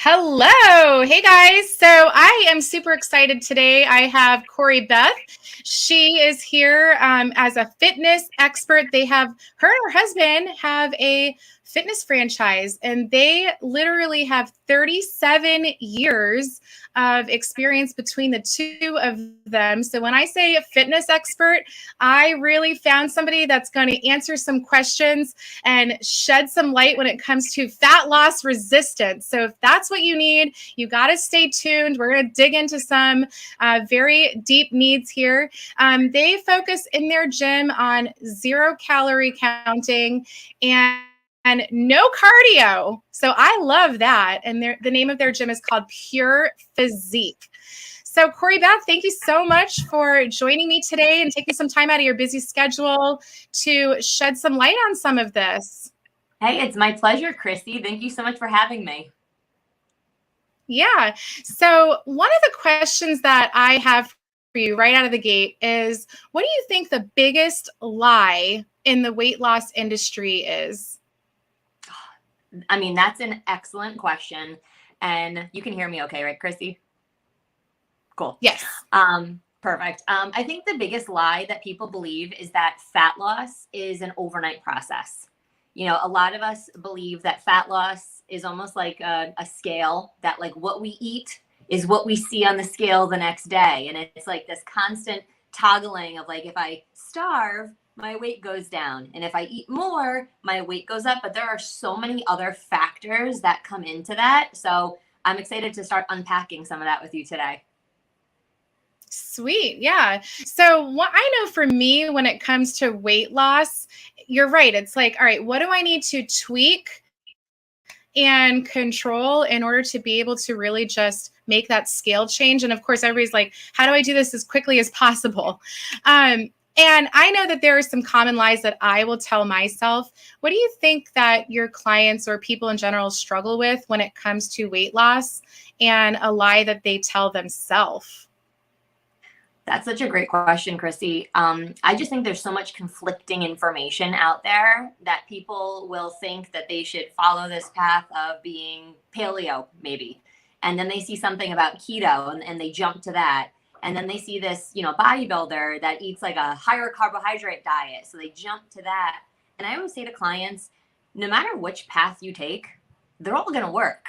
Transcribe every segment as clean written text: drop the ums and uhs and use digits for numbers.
Hello. Hey guys. So I am super excited today. I have Corrie-Beth. She is here as a fitness expert. Her and her husband have a fitness franchise, and they literally have 37 years of experience between the two of them. So when I say a fitness expert, I really found somebody that's going to answer some questions and shed some light when it comes to fat loss resistance. So if that's what you need, you got to stay tuned. We're going to dig into some very deep needs here. They focus in their gym on 0 calorie counting and no cardio. So I love that. And the name of their gym is called Pure Physique. So Corrie-Beth, thank you so much for joining me today and taking some time out of your busy schedule to shed some light on some of this. Hey, it's my pleasure, Christy. Thank you so much for having me. Yeah. So one of the questions that I have for you right out of the gate is, what do you think the biggest lie in the weight loss industry is? I mean, that's an excellent question. And you can hear me okay, right, Christy? Cool. Yes. Perfect. I think the biggest lie that people believe is that fat loss is an overnight process. You know, a lot of us believe that fat loss is almost like a scale, that like what we eat is what we see on the scale the next day. And it's like this constant toggling of like, if I starve, my weight goes down. And if I eat more, my weight goes up. But there are so many other factors that come into that. So I'm excited to start unpacking some of that with you today. Sweet. Yeah. So what I know for me when it comes to weight loss, you're right. It's like, all right, what do I need to tweak and control in order to be able to really just make that scale change? And of course, everybody's like, how do I do this as quickly as possible? And I know that there are some common lies that I will tell myself. What do you think that your clients or people in general struggle with when it comes to weight loss, and a lie that they tell themselves? That's such a great question, Christy. I just think there's so much conflicting information out there that people will think that they should follow this path of being paleo, maybe. And then they see something about keto and they jump to that. And then they see this, bodybuilder that eats like a higher carbohydrate diet. So they jump to that. And I always say to clients, no matter which path you take, they're all going to work.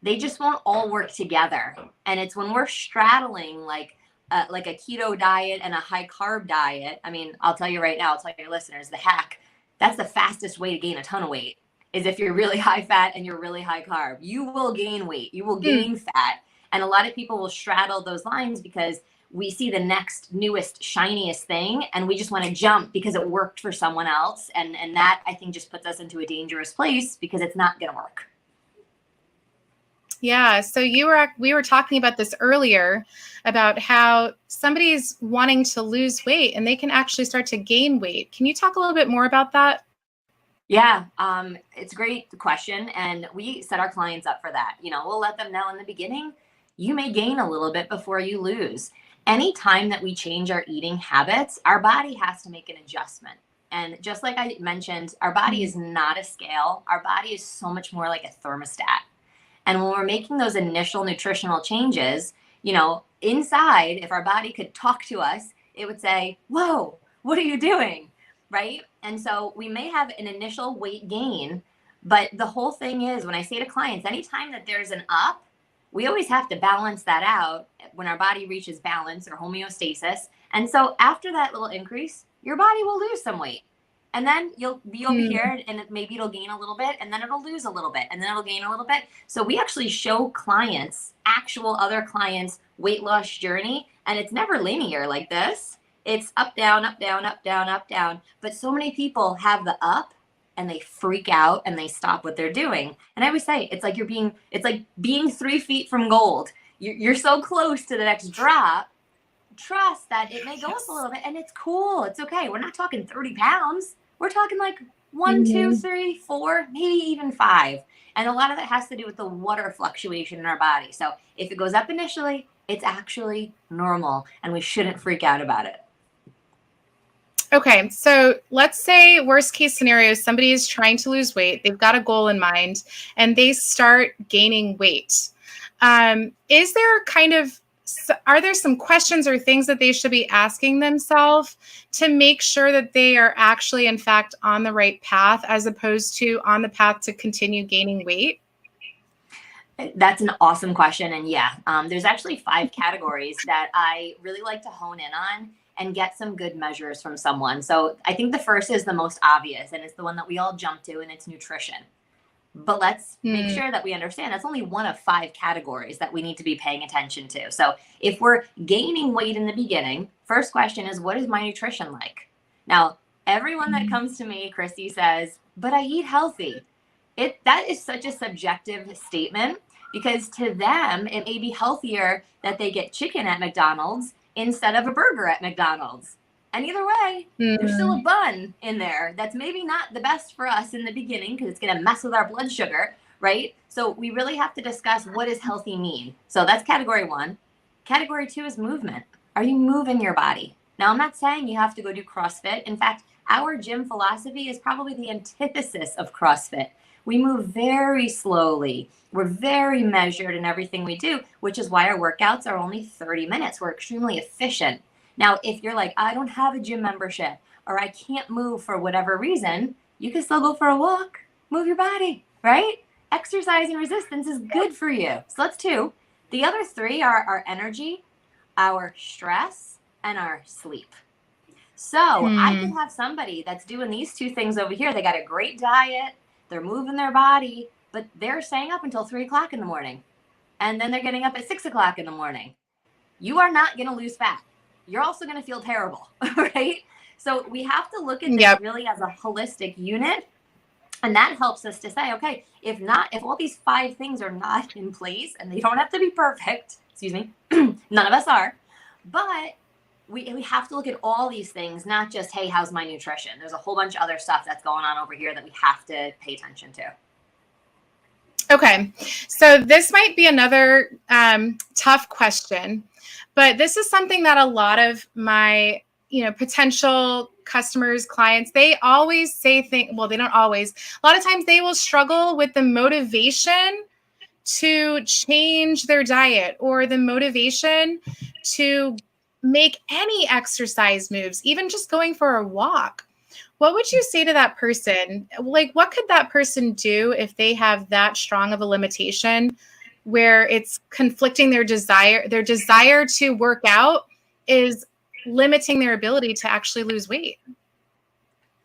They just won't all work together. And it's when we're straddling like a keto diet and a high carb diet. I mean, I'll tell you right now, I'll tell your listeners, the hack, that's the fastest way to gain a ton of weight, is if you're really high fat and you're really high carb. You will gain weight, you will gain fat. And a lot of people will straddle those lines because we see the next newest, shiniest thing, and we just want to jump because it worked for someone else. And that, I think, just puts us into a dangerous place because it's not going to work. Yeah. So we were talking about this earlier about how somebody's wanting to lose weight and they can actually start to gain weight. Can you talk a little bit more about that? Yeah, it's a great question. And we set our clients up for that. We'll let them know in the beginning, you may gain a little bit before you lose. Anytime that we change our eating habits, our body has to make an adjustment. And just like I mentioned, our body is not a scale. Our body is so much more like a thermostat. And when we're making those initial nutritional changes, inside, if our body could talk to us, it would say, whoa, what are you doing? Right? And so we may have an initial weight gain, but the whole thing is, when I say to clients, anytime that there's an up, we always have to balance that out when our body reaches balance or homeostasis. And so after that little increase, your body will lose some weight. And then you'll be here and maybe it'll gain a little bit, and then it'll lose a little bit, and then it'll gain a little bit. So we actually show clients, actual other clients, weight loss journey, and it's never linear like this. It's up, down, up, down, up, down, up, down. But so many people have the up and they freak out and they stop what they're doing. And I always say, it's like being 3 feet from gold. You're so close to the next drop. Trust that it may go up a little bit, and it's cool. It's okay. We're not talking 30 pounds. We're talking like 1, 2, 3, 4, maybe even 5. And a lot of that has to do with the water fluctuation in our body. So if it goes up initially, it's actually normal, and we shouldn't freak out about it. Okay, so let's say worst case scenario, somebody is trying to lose weight. They've got a goal in mind and they start gaining weight. Is there are there some questions or things that they should be asking themselves to make sure that they are actually, in fact, on the right path as opposed to on the path to continue gaining weight? That's an awesome question. And yeah, there's actually 5 categories that I really like to hone in on and get some good measures from someone. So I think the first is the most obvious, and it's the one that we all jump to, and it's nutrition. But let's make sure that we understand that's only one of 5 categories that we need to be paying attention to. So if we're gaining weight in the beginning, first question is, what is my nutrition like? Now, everyone that comes to me, Christy, says, but I eat healthy. That is such a subjective statement, because to them, it may be healthier that they get chicken at McDonald's instead of a burger at McDonald's. And either way, there's still a bun in there that's maybe not the best for us in the beginning because it's going to mess with our blood sugar, right? So we really have to discuss, what does healthy mean? So that's category 1. Category 2 is movement. Are you moving your body? Now, I'm not saying you have to go do CrossFit. In fact, our gym philosophy is probably the antithesis of CrossFit. We move very slowly. We're very measured in everything we do, which is why our workouts are only 30 minutes. We're extremely efficient. Now, if you're like, I don't have a gym membership or I can't move for whatever reason, you can still go for a walk, move your body, right? Exercise and resistance is good for you. So that's 2. The other 3 are our energy, our stress, and our sleep. So I could have somebody that's doing these 2 things over here. They got a great diet, they're moving their body, but they're staying up until 3 o'clock in the morning. And then they're getting up at 6 o'clock in the morning. You are not going to lose fat. You're also going to feel terrible, right? So we have to look at this really as a holistic unit. And that helps us to say, okay, if all these 5 things are not in place, and they don't have to be perfect, excuse me, none of us are, but we have to look at all these things, not just, hey, how's my nutrition? There's a whole bunch of other stuff that's going on over here that we have to pay attention to. Okay, so this might be another tough question, but this is something that a lot of my, potential customers, clients, they always say things. Well, they don't always. A lot of times they will struggle with the motivation to change their diet or the motivation to make any exercise moves, even just going for a walk. What would you say to that person? Like, what could that person do if they have that strong of a limitation where it's conflicting their desire to work out is limiting their ability to actually lose weight?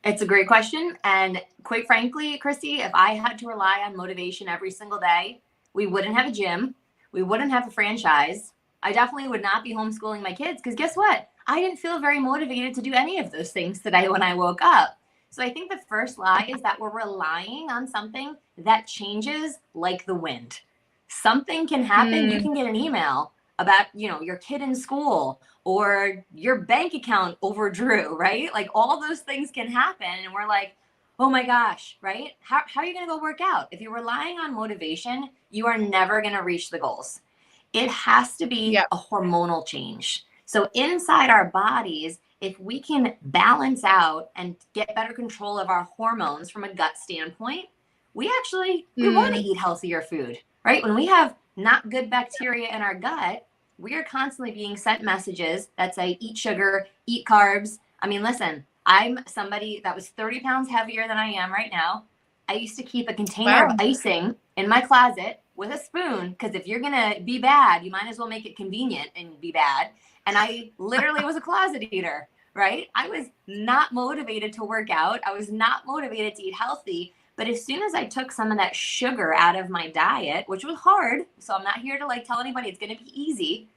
It's a great question. And quite frankly, Christy, if I had to rely on motivation every single day, we wouldn't have a gym. We wouldn't have a franchise. I definitely would not be homeschooling my kids, because guess what? I didn't feel very motivated to do any of those things today when I woke up. So I think the first lie is that we're relying on something that changes like the wind. Something can happen. You can get an email about, your kid in school, or your bank account overdrew, right? Like, all those things can happen. And we're like, oh my gosh, right? How are you going to go work out? If you're relying on motivation, you are never going to reach the goals. It has to be a hormonal change. So inside our bodies, if we can balance out and get better control of our hormones from a gut standpoint, we want to eat healthier food, right? When we have not good bacteria in our gut, we are constantly being sent messages that say, eat sugar, eat carbs. I mean, listen, I'm somebody that was 30 pounds heavier than I am right now. I used to keep a container of icing in my closet with a spoon, because if you're going to be bad, you might as well make it convenient and be bad. And I literally was a closet eater, right? I was not motivated to work out. I was not motivated to eat healthy. But as soon as I took some of that sugar out of my diet, which was hard, so I'm not here to tell anybody it's going to be easy,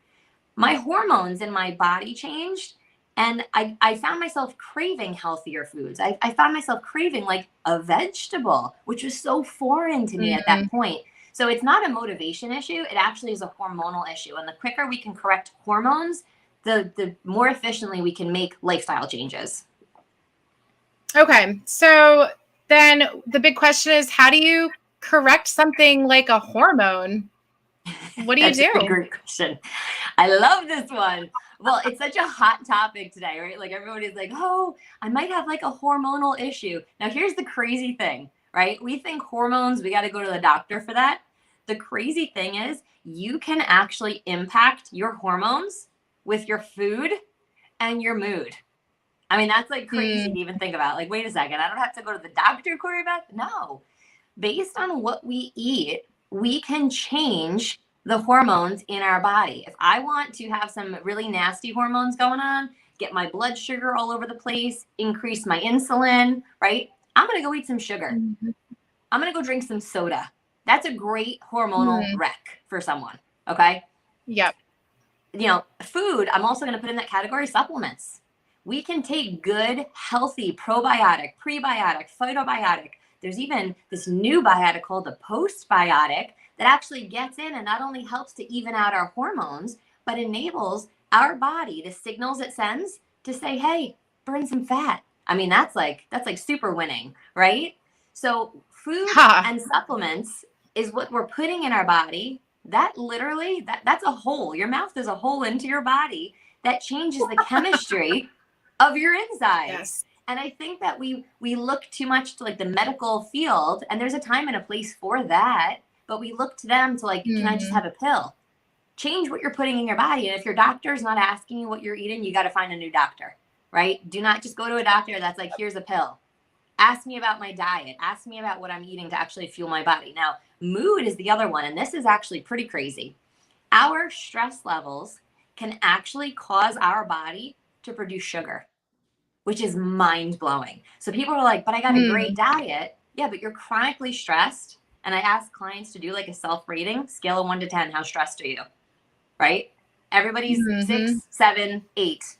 my hormones in my body changed. And I found myself craving healthier foods. I found myself craving like a vegetable, which was so foreign to me at that point. So it's not a motivation issue. It actually is a hormonal issue. And the quicker we can correct hormones, the more efficiently we can make lifestyle changes. Okay. So then the big question is, how do you correct something like a hormone? What do you That's a do? great question. I love this one. Well, it's such a hot topic today, right? Like everybody's like, oh, I might have like a hormonal issue. Now, here's the crazy thing, right? We think hormones, we got to go to the doctor for that. The crazy thing is, you can actually impact your hormones with your food and your mood. I mean, that's like crazy to even think about. Like, wait a second, I don't have to go to the doctor, Corrie-Beth? No. Based on what we eat, we can change the hormones in our body. If I want to have some really nasty hormones going on, get my blood sugar all over the place, increase my insulin, right? I'm going to go eat some sugar. I'm going to go drink some soda. That's a great hormonal wreck for someone. Okay. Yep. You know, food, I'm also going to put in that category, supplements. We can take good, healthy probiotic, prebiotic, phytobiotic. There's even this new biotic called the postbiotic that actually gets in and not only helps to even out our hormones, but enables our body, the signals it sends to say, hey, burn some fat. I mean, that's like super winning, right? So food and supplements is what we're putting in our body. That literally, that's a hole. Your mouth is a hole into your body that changes the chemistry of your insides. Yes. And I think that we look too much to like the medical field, and there's a time and a place for that, but we look to them to like, can I just have a pill? Change what you're putting in your body. And if your doctor is not asking you what you're eating, you got to find a new doctor, right? Do not just go to a doctor that's like, here's a pill. Ask me about my diet. Ask me about what I'm eating to actually fuel my body. Now, mood is the other one, and this is actually pretty crazy. Our stress levels can actually cause our body to produce sugar, which is mind-blowing. So people are like, but I got a great diet. Yeah, but you're chronically stressed. And I ask clients to do like a self-rating, scale of 1 to 10. How stressed are you? Right? Everybody's 6, 7, 8.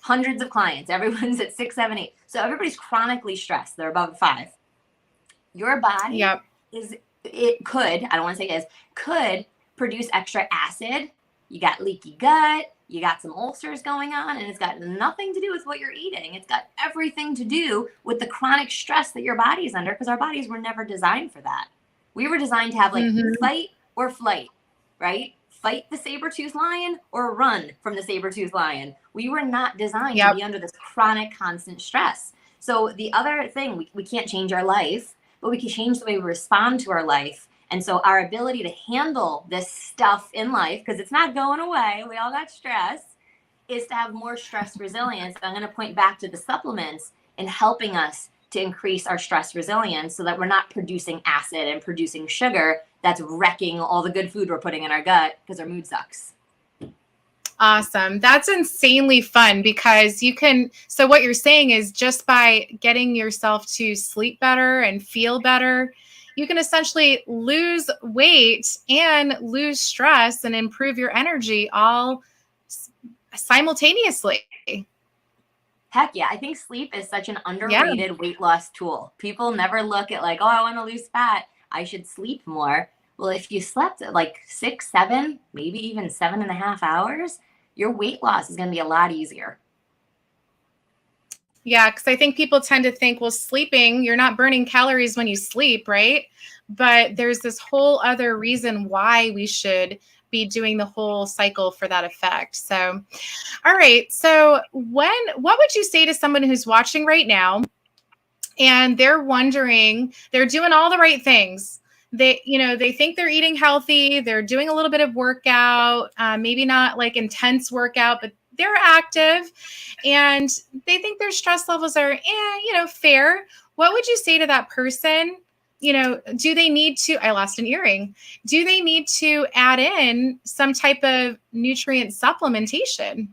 Hundreds of clients. Everyone's at 6, 7, 8. So everybody's chronically stressed. They're above 5. Your body could, I don't want to say could produce extra acid. You got leaky gut. You got some ulcers going on, and it's got nothing to do with what you're eating. It's got everything to do with the chronic stress that your body is under, because our bodies were never designed for that. We were designed to have like fight or flight, right? Fight the saber-toothed lion or run from the saber-toothed lion. We were not designed to be under this chronic, constant stress. So the other thing, we can't change our life, but we can change the way we respond to our life. And so our ability to handle this stuff in life, because it's not going away, we all got stress, is to have more stress resilience. I'm going to point back to the supplements in helping us to increase our stress resilience so that we're not producing acid and producing sugar that's wrecking all the good food we're putting in our gut because our mood sucks. Awesome. That's insanely fun because you can, so what you're saying is just by getting yourself to sleep better and feel better, you can essentially lose weight and lose stress and improve your energy all simultaneously. Heck yeah. I think sleep is such an underrated weight loss tool. People never look at like, oh, I want to lose fat, I should sleep more. Well, if you slept at like 6, 7, maybe even 7.5 hours, your weight loss is going to be a lot easier. Yeah, because I think people tend to think, well, sleeping, you're not burning calories when you sleep, right? But there's this whole other reason why we should be doing the whole cycle for that effect. So, all right. So what would you say to someone who's watching right now and they're wondering, they're doing all the right things. They think they're eating healthy. They're doing a little bit of workout, maybe not like intense workout, but they're active and they think their stress levels are, fair. What would you say to that person? Do they need to, I lost an earring. Do they need to add in some type of nutrient supplementation?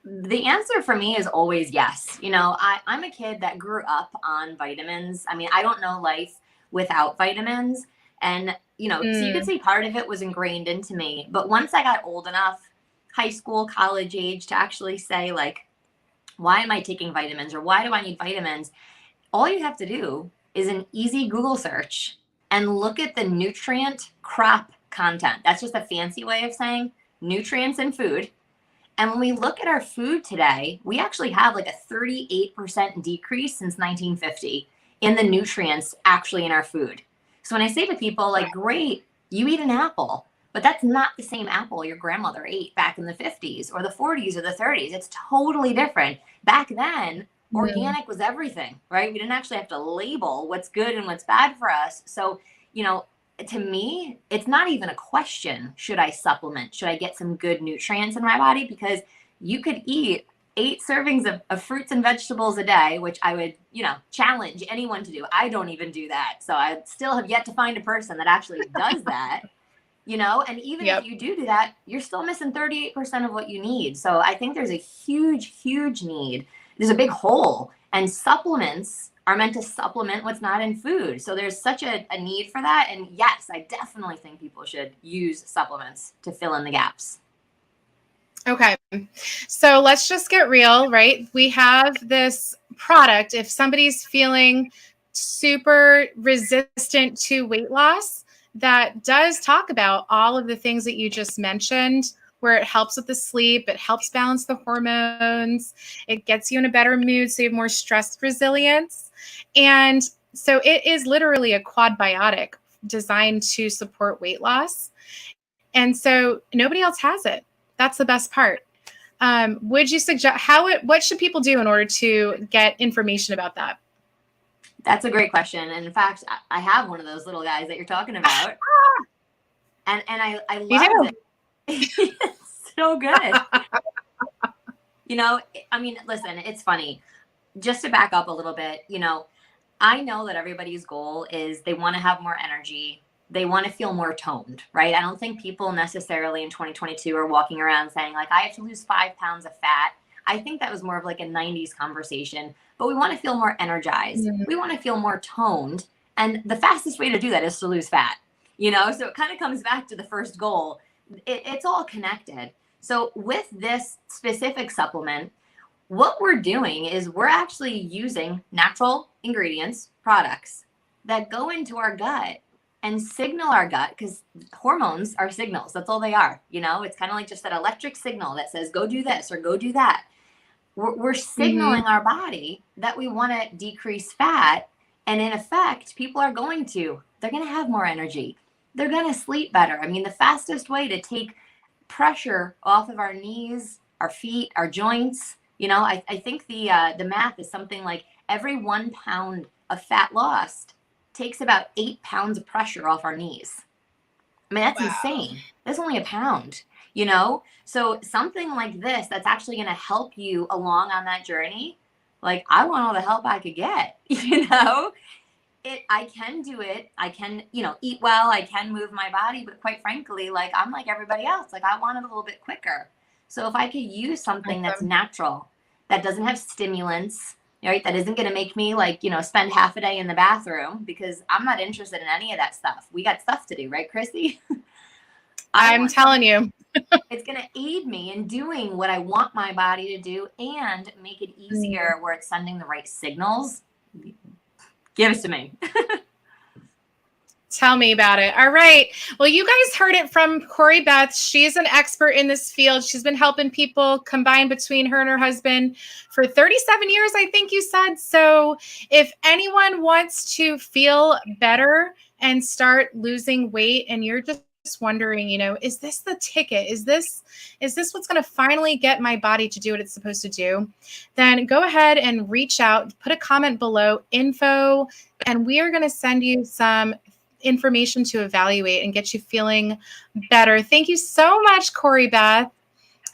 The answer for me is always yes. I'm a kid that grew up on vitamins. I mean, I don't know life without vitamins. And, so you could say part of it was ingrained into me. But once I got old enough, high school, college age, to actually say like, why am I taking vitamins or why do I need vitamins? All you have to do is an easy Google search and look at the nutrient crop content. That's just a fancy way of saying nutrients in food. And when we look at our food today, we actually have like a 38% decrease since 1950 in the nutrients actually in our food. So when I say to people like, great, you eat an apple, but that's not the same apple your grandmother ate back in the 50s or the 40s or the 30s. It's totally different. Back then, organic was everything, right? We didn't actually have to label what's good and what's bad for us. So, you know, to me, it's not even a question. Should I supplement? Should I get some good nutrients in my body? Because you could eat 8 servings of fruits and vegetables a day, which I would, you know, challenge anyone to do. I don't even do that. So I still have yet to find a person that actually does that, you know, and even if you do that, you're still missing 38% of what you need. So I think there's a huge, huge need. There's a big hole, and supplements are meant to supplement what's not in food. So there's such a need for that. And yes, I definitely think people should use supplements to fill in the gaps. Okay. So let's just get real, right? We have this product. If somebody's feeling super resistant to weight loss, that does talk about all of the things that you just mentioned, where it helps with the sleep, it helps balance the hormones, it gets you in a better mood, so you have more stress resilience. And so it is literally a quadbiotic designed to support weight loss. And so nobody else has it. That's the best part. Would you suggest what should people do in order to get information about that? That's a great question. And in fact, I have one of those little guys that you're talking about. And I love it. It's so good. You know, I mean, listen, it's funny. Just to back up a little bit, you know, I know that everybody's goal is they want to have more energy. They want to feel more toned, right? I don't think people necessarily in 2022 are walking around saying like, I have to lose 5 pounds of fat. I think that was more of like a 90s conversation, but we want to feel more energized. Mm-hmm. We want to feel more toned. And the fastest way to do that is to lose fat, you know? So it kind of comes back to the first goal. It's all connected. So with this specific supplement, what we're doing is we're actually using natural ingredients, products that go into our gut and signal our gut, because hormones are signals. That's all they are. You know, it's kind of like just that electric signal that says, go do this or go do that. We're signaling our body that we want to decrease fat. And in effect, people are they're going to have more energy. They're going to sleep better. I mean, the fastest way to take pressure off of our knees, our feet, our joints, you know, I think the math is something like every 1 pound of fat lost takes about 8 pounds of pressure off our knees. I mean, that's insane. That's only a pound, you know? So something like this, that's actually going to help you along on that journey. Like, I want all the help I could get, you know? I can do it. I can, you know, eat well. I can move my body, but quite frankly, like, I'm like everybody else. Like, I want it a little bit quicker. So if I could use something that's natural, that doesn't have stimulants, right? That isn't going to make me like, you know, spend half a day in the bathroom, because I'm not interested in any of that stuff. We got stuff to do, right, Chrissy? I'm telling you. It's going to aid me in doing what I want my body to do and make it easier where it's sending the right signals. Give it to me. Tell me about it. All right. Well, you guys heard it from Corrie-Beth. She's an expert in this field. She's been helping people combine between her and her husband for 37 years, I think you said. So if anyone wants to feel better and start losing weight, and you're just wondering, you know, is this the ticket? Is this what's going to finally get my body to do what it's supposed to do? Then go ahead and reach out, put a comment below, info, and we are going to send you some information to evaluate and get you feeling better. Thank you so much, Corrie-Beth.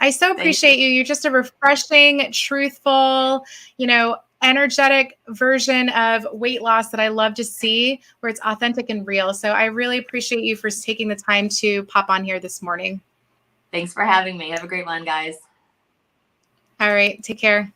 I so appreciate you. You're just a refreshing, truthful, you know, energetic version of weight loss that I love to see, where it's authentic and real. So I really appreciate you for taking the time to pop on here this morning. Thanks for having me. Have a great one, guys. All right. Take care.